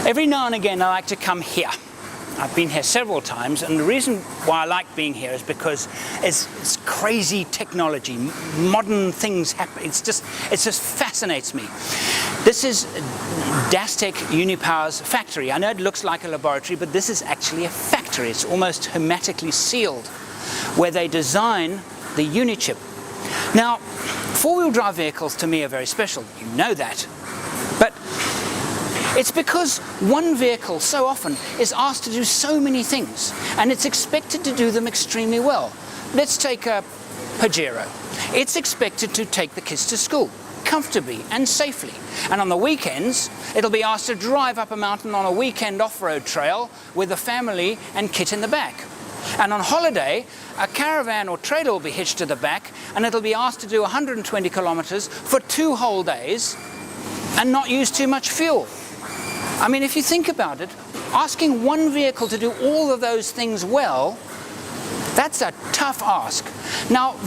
Every now and again I like to come here. I've been here several times, and the reason why I like being here is because it's crazy technology, modern things happen. It just fascinates me. This is Dastek Unipower's factory. I know it looks like a laboratory, but this is actually a factory. It's almost hermetically sealed, where they design the Unichip. Now, four-wheel drive vehicles to me are very special. You know that. But it's because one vehicle so often is asked to do so many things, and it's expected to do them extremely well. Let's take a Pajero. It's expected to take the kids to school comfortably and safely. And on the weekends, it'll be asked to drive up a mountain on a weekend off-road trail with a family and kit in the back. And on holiday, a caravan or trailer will be hitched to the back, and it'll be asked to do 120 kilometers for 2 whole days and not use too much fuel. I mean, if you think about it, asking one vehicle to do all of those things well, that's a tough ask. Now,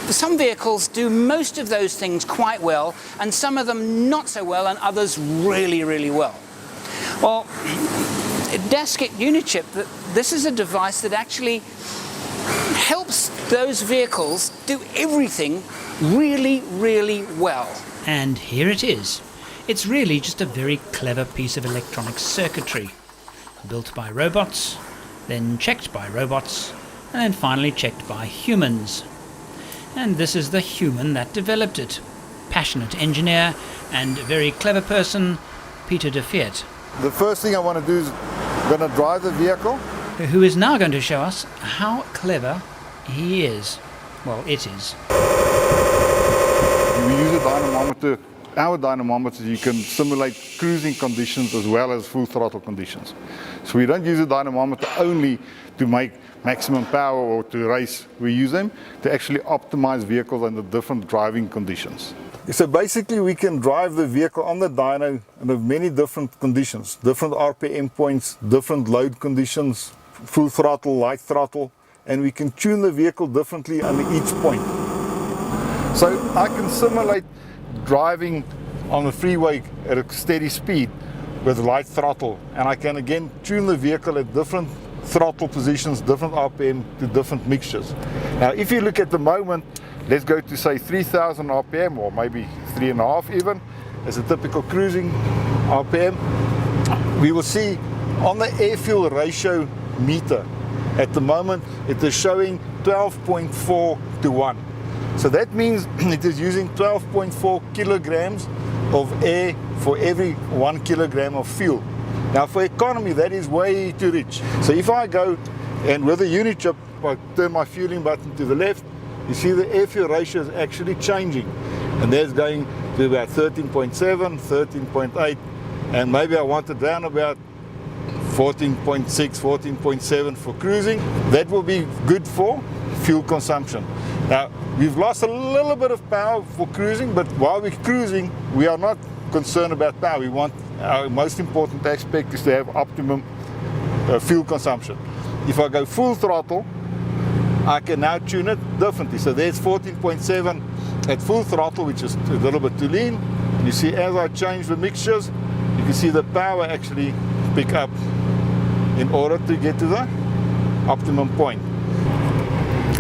some vehicles do most of those things quite well, and some of them not so well, and others really, really well. Well, Dastek Unichip, this is a device that actually helps those vehicles do everything really, really well. And here it is. It's really just a very clever piece of electronic circuitry, built by robots, then checked by robots, and then finally checked by humans. And this is the human that developed it. Passionate engineer and very clever person, Pieter. The first thing I want to do is I'm going to drive the vehicle. Who is now going to show us how clever he is. Well, it is. We use a dynamometer. Our dynamometers, you can simulate cruising conditions as well as full throttle conditions. So we don't use a dynamometer only to make maximum power or to race. We use them to actually optimize vehicles under different driving conditions. So basically we can drive the vehicle on the dyno under many different conditions, different RPM points, different load conditions, full throttle, light throttle, and we can tune the vehicle differently under each point. So I can simulate driving on the freeway at a steady speed with light throttle, and I can again tune the vehicle at different throttle positions, different RPM to different mixtures. Now if you look at the moment, let's go to say 3000 RPM or maybe 3.5 even as a typical cruising RPM. We will see on the air-fuel ratio meter at the moment it is showing 12.4 to 1. So that means it is using 12.4 kilograms of air for every 1 kilogram of fuel. Now for economy, that is way too rich. So if I go and with a Unichip, I turn my fueling button to the left, you see the air-fuel ratio is actually changing. And that's going to about 13.7, 13.8, and maybe I want it down about 14.6, 14.7 for cruising. That will be good for fuel consumption. Now, we've lost a little bit of power for cruising, but while we're cruising, we are not concerned about power. We want, our most important aspect is to have optimum fuel consumption. If I go full throttle, I can now tune it differently. So there's 14.7 at full throttle, which is a little bit too lean. You see, as I change the mixtures, you can see the power actually pick up in order to get to the optimum point.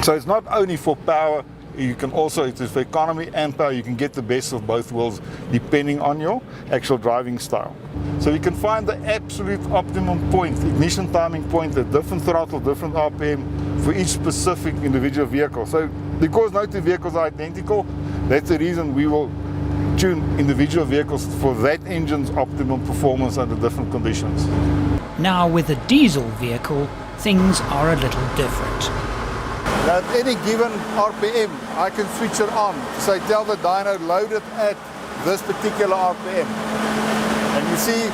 So it's not only for power, you can also, it is for economy and power, you can get the best of both worlds depending on your actual driving style. So you can find the absolute optimum point, ignition timing point at different throttle, different RPM for each specific individual vehicle. So because no two vehicles are identical, that's the reason we will tune individual vehicles for that engine's optimum performance under different conditions. Now with a diesel vehicle, things are a little different. Now at any given RPM, I can switch it on. So I tell the dyno, load it at this particular RPM. And you see,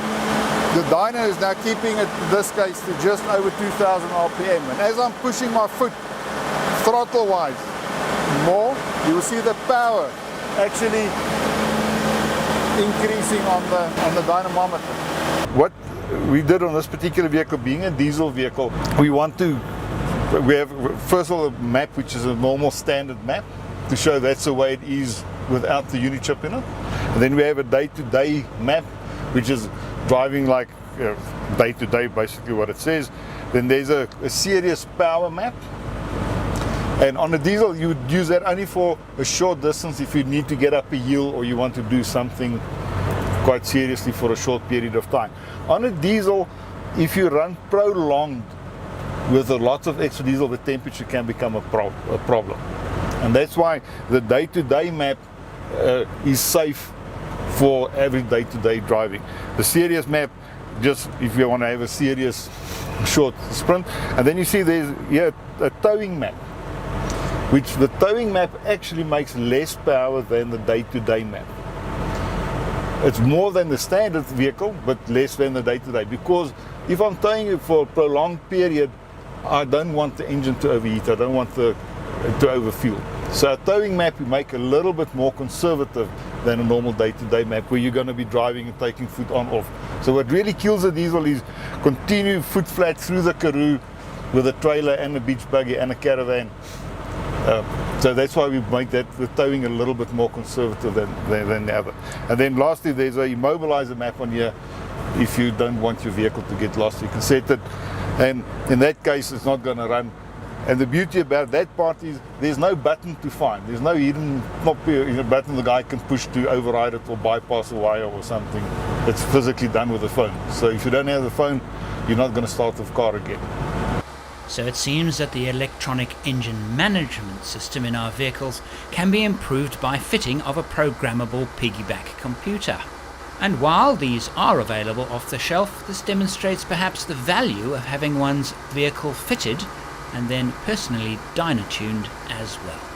the dyno is now keeping it, in this case, to just over 2000 RPM. And as I'm pushing my foot, throttle-wise, more, you will see the power actually increasing on the dynamometer. What we did on this particular vehicle, being a diesel vehicle, we have first of all a map which is a normal standard map to show that's the way it is without the Unichip in it. And then we have a day-to-day map which is driving like day to day, basically what it says. Then there's a serious power map. And on a diesel, you would use that only for a short distance if you need to get up a hill or you want to do something quite seriously for a short period of time. On a diesel, if you run prolonged with a lot of extra diesel, the temperature can become a problem. And that's why the day-to-day map is safe for every day-to-day driving. The serious map, just if you want to have a serious short sprint. And then you see there's here a towing map, which the towing map actually makes less power than the day-to-day map. It's more than the standard vehicle, but less than the day-to-day. Because if I'm towing it for a prolonged period, I don't want the engine to overheat. I don't want to overfuel. So a towing map we make a little bit more conservative than a normal day-to-day map, where you're going to be driving and taking foot on off. So what really kills the diesel is continue foot flat through the Karoo with a trailer and a beach buggy and a caravan. So that's why we make that the towing a little bit more conservative than the other. And then lastly, there's a immobilizer map on here. If you don't want your vehicle to get lost, you can set it, and in that case it's not going to run. And the beauty about that part is there's no button to find. There's no hidden button the guy can push to override it or bypass a wire or something. It's physically done with the phone. So if you don't have the phone, you're not going to start the car again. So it seems that the electronic engine management system in our vehicles can be improved by fitting of a programmable piggyback computer. And while these are available off the shelf, this demonstrates perhaps the value of having one's vehicle fitted and then personally dyno-tuned as well.